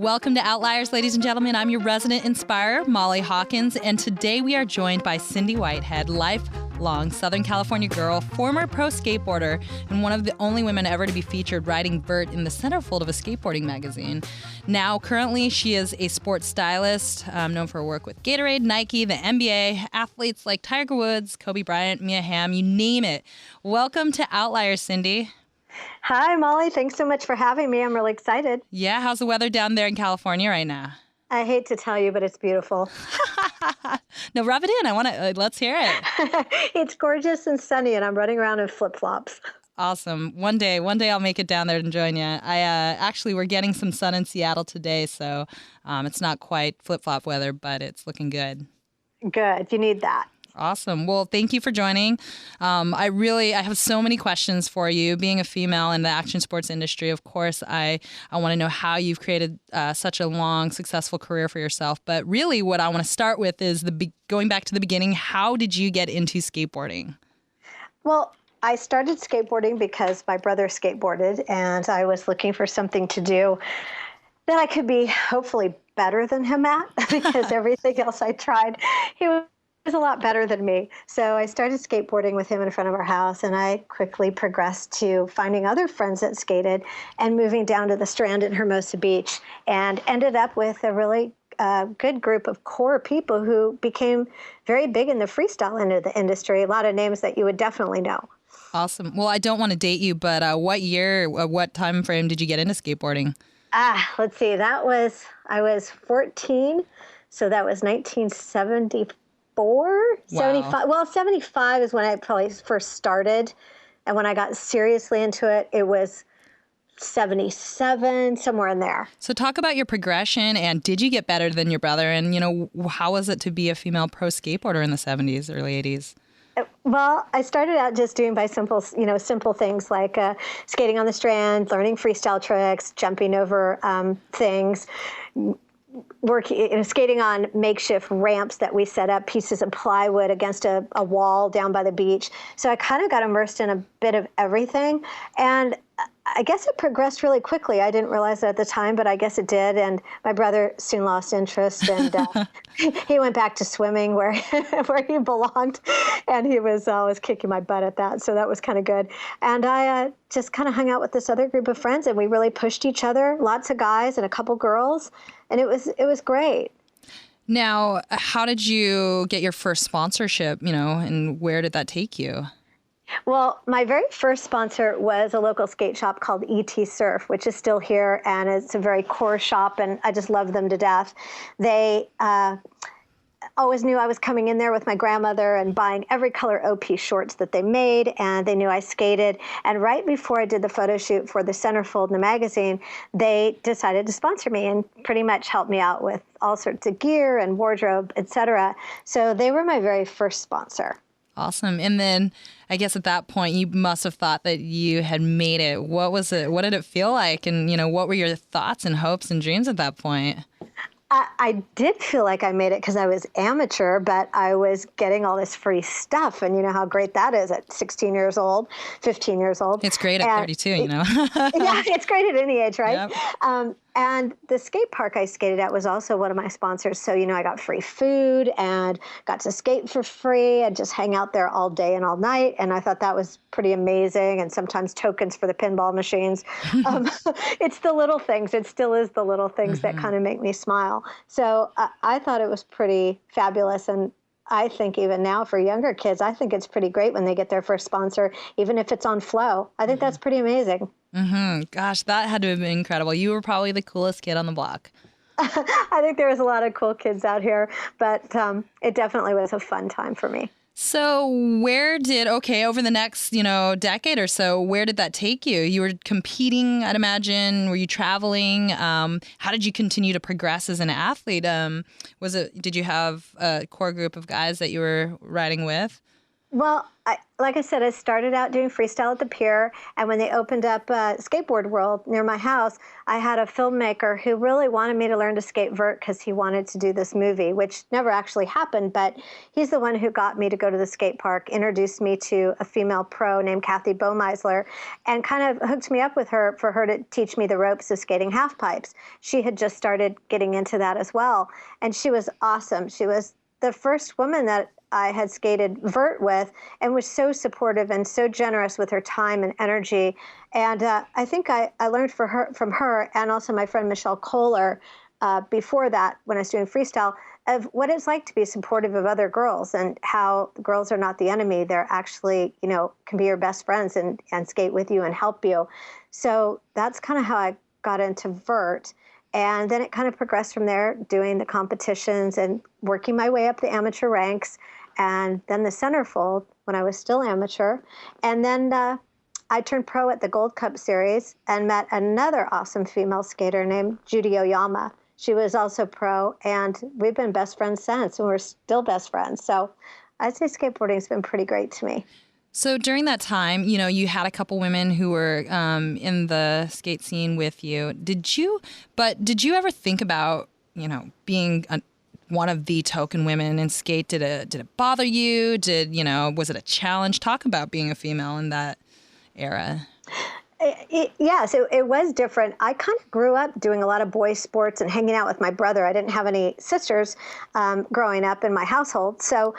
Welcome to Outliers, ladies and gentlemen. I'm your resident inspirer, Molly Hawkins, and today we are joined by Cindy Whitehead, lifelong Southern California girl, former pro skateboarder, and one of the only women ever to be featured riding vert in the centerfold of a skateboarding magazine. Now, currently, she is a sports stylist, known for her work with Gatorade, Nike, the NBA, athletes like Tiger Woods, Kobe Bryant, Mia Hamm, you name it. Welcome to Outliers, Cindy. Hi, Molly. Thanks so much for having me. I'm really excited. Yeah, how's the weather down there in California right now? I hate to tell you, but it's beautiful. No, rub it in. Let's hear it. It's gorgeous and sunny, and I'm running around in flip-flops. Awesome. One day I'll make it down there and join you. Actually, we're getting some sun in Seattle today, so it's not quite flip-flop weather, but it's looking good. Good. You need that. Awesome. Well, thank you for joining. I have so many questions for you. Being a female in the action sports industry, of course, I want to know how you've created such a long, successful career for yourself. But really what I want to start with is going back to the beginning. How did you get into skateboarding? Well, I started skateboarding because my brother skateboarded, and I was looking for something to do that I could be hopefully better than him at, because everything else I tried, he was a lot better than me. So I started skateboarding with him in front of our house, and I quickly progressed to finding other friends that skated and moving down to the Strand in Hermosa Beach, and ended up with a really good group of core people who became very big in the freestyle end of the industry. A lot of names that you would definitely know. Awesome. Well, I don't want to date you, but what time frame did you get into skateboarding? Let's see. I was 14, so that was 1974. Wow. 75. Well, 75 is when I probably first started. And when I got seriously into it, it was 77, somewhere in there. So talk about your progression, and did you get better than your brother? And, how was it to be a female pro skateboarder in the 70s, early 80s? Well, I started out just doing simple things like skating on the Strand, learning freestyle tricks, jumping over things, skating on makeshift ramps that we set up, pieces of plywood against a wall down by the beach. So I kind of got immersed in a bit of everything. And I guess it progressed really quickly. I didn't realize that at the time, but I guess it did. And my brother soon lost interest, and he went back to swimming where he belonged. And he was always kicking my butt at that. So that was kind of good. And I just kind of hung out with this other group of friends, and we really pushed each other, lots of guys and a couple girls. And it was great. Now, how did you get your first sponsorship, and where did that take you? Well, my very first sponsor was a local skate shop called ET Surf, which is still here, and it's a very core shop, and I just love them to death. They always knew I was coming in there with my grandmother and buying every color OP shorts that they made, and they knew I skated. And right before I did the photo shoot for the centerfold in the magazine, they decided to sponsor me and pretty much help me out with all sorts of gear and wardrobe, etc. So they were my very first sponsor. Awesome. And then I guess at that point you must have thought that you had made it. What was it? What did it feel like? And, what were your thoughts and hopes and dreams at that point? I did feel like I made it because I was amateur, but I was getting all this free stuff. And you know how great that is at 16 years old, 15 years old. It's great at 32, Yeah, it's great at any age, right? Yep. And the skate park I skated at was also one of my sponsors. So, I got free food and got to skate for free and just hang out there all day and all night. And I thought that was pretty amazing. And sometimes tokens for the pinball machines. It's the little things. It still is the little things that kind of make me smile. So I thought it was pretty fabulous. And I think even now for younger kids, I think it's pretty great when they get their first sponsor, even if it's on Flow. I think that's pretty amazing. Mm-hmm. Gosh, that had to have been incredible. You were probably the coolest kid on the block. I think there was a lot of cool kids out here, but it definitely was a fun time for me. So over the next, decade or so, where did that take you? You were competing, I'd imagine. Were you traveling? How did you continue to progress as an athlete? Did you have a core group of guys that you were riding with? Well, like I said, I started out doing freestyle at the pier, and when they opened up Skateboard World near my house, I had a filmmaker who really wanted me to learn to skate vert because he wanted to do this movie, which never actually happened, but he's the one who got me to go to the skate park, introduced me to a female pro named Kathy Bomeisler, and kind of hooked me up with her for her to teach me the ropes of skating half pipes. She had just started getting into that as well, and she was awesome. She was the first woman that I had skated vert with, and was so supportive and so generous with her time and energy. And I think I learned from her and also my friend Michelle Kohler before that, when I was doing freestyle, of what it's like to be supportive of other girls and how girls are not the enemy. They're actually, can be your best friends and skate with you and help you. So that's kind of how I got into vert. And then it kind of progressed from there, doing the competitions and working my way up the amateur ranks, and then the centerfold when I was still amateur. And then I turned pro at the Gold Cup Series and met another awesome female skater named Judy Oyama. She was also pro, and we've been best friends since, and we're still best friends. So I'd say skateboarding's been pretty great to me. So during that time, you had a couple women who were in the skate scene with you. Did you ever think about, being one of the token women in skate? Did it bother you? Was it a challenge? Talk about being a female in that era. Yes, it was different. I kind of grew up doing a lot of boys' sports and hanging out with my brother. I didn't have any sisters growing up in my household. So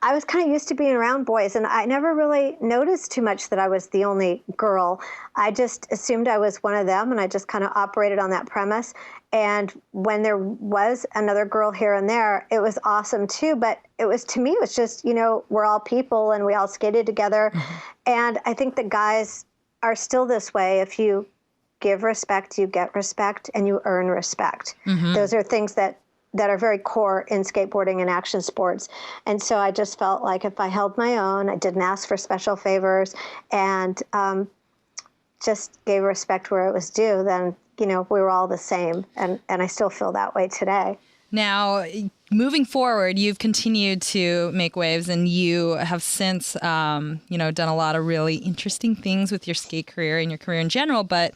I was kind of used to being around boys, and I never really noticed too much that I was the only girl. I just assumed I was one of them, and I just kind of operated on that premise. And when there was another girl here and there, it was awesome too. But to me, it was just, we're all people and we all skated together. Mm-hmm. And I think the guys are still this way. If you give respect, you get respect, and you earn respect. Mm-hmm. Those are things that are very core in skateboarding and action sports. And so I just felt like if I held my own, I didn't ask for special favors, and just gave respect where it was due, then, we were all the same. And I still feel that way today. Now, moving forward, you've continued to make waves, and you have since, done a lot of really interesting things with your skate career and your career in general. But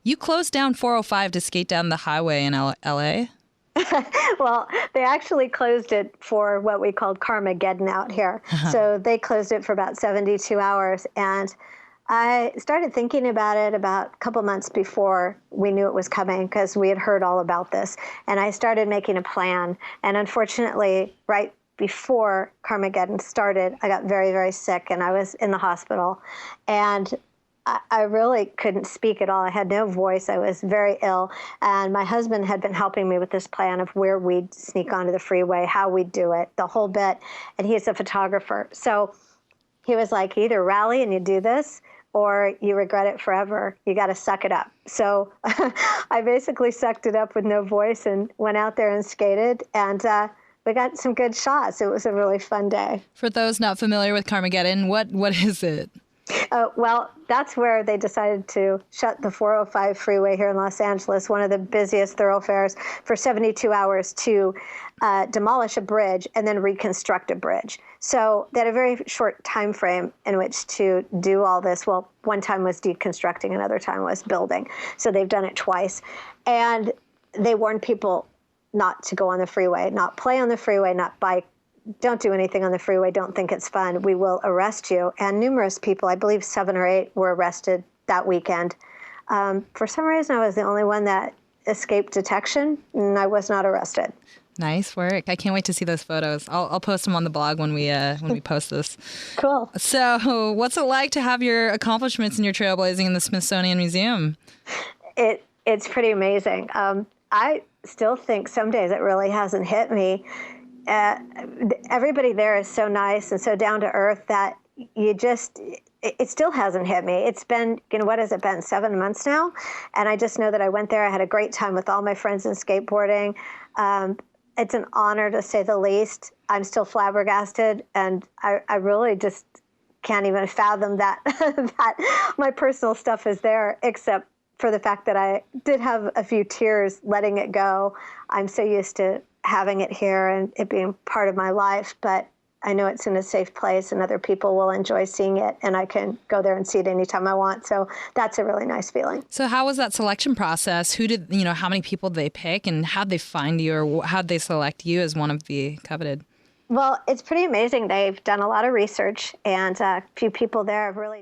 you closed down 405 to skate down the highway in L.A.? Well, they actually closed it for what we called Carmageddon out here. Uh-huh. So they closed it for about 72 hours. And I started thinking about it about a couple months before we knew it was coming, because we had heard all about this. And I started making a plan. And unfortunately, right before Carmageddon started, I got very, very sick, and I was in the hospital. And I really couldn't speak at all. I had no voice. I was very ill. And my husband had been helping me with this plan of where we'd sneak onto the freeway, how we'd do it, the whole bit. And he's a photographer. So he was like, either rally and you do this, or you regret it forever. You got to suck it up. So I basically sucked it up with no voice and went out there and skated. And we got some good shots. It was a really fun day. For those not familiar with Carmageddon, what is it? Well, that's where they decided to shut the 405 freeway here in Los Angeles, one of the busiest thoroughfares, for 72 hours to demolish a bridge and then reconstruct a bridge. So they had a very short time frame in which to do all this. Well, one time was deconstructing, another time was building. So they've done it twice. And they warned people not to go on the freeway, not play on the freeway, not bike. Don't do anything on the freeway. Don't think it's fun. We will arrest you. And numerous people, I believe 7 or 8, were arrested that weekend. For some reason, I was the only one that escaped detection, and I was not arrested. Nice work. I can't wait to see those photos. I'll post them on the blog when we post this. Cool. So what's it like to have your accomplishments and your trailblazing in the Smithsonian Museum? It's pretty amazing. I still think some days it really hasn't hit me. Everybody there is so nice and so down to earth that it still hasn't hit me. It's been, what has it been, 7 months now? And I just know that I went there. I had a great time with all my friends in skateboarding. It's an honor, to say the least. I'm still flabbergasted, and I really just can't even fathom that that my personal stuff is there, except for the fact that I did have a few tears letting it go. I'm so used to having it here and it being part of my life, but I know it's in a safe place and other people will enjoy seeing it, and I can go there and see it anytime I want. So that's a really nice feeling. So how was that selection process? Who did, how many people did they pick, and how'd they find you, or how'd they select you as one of the coveted? Well, it's pretty amazing. They've done a lot of research, and a few people there have really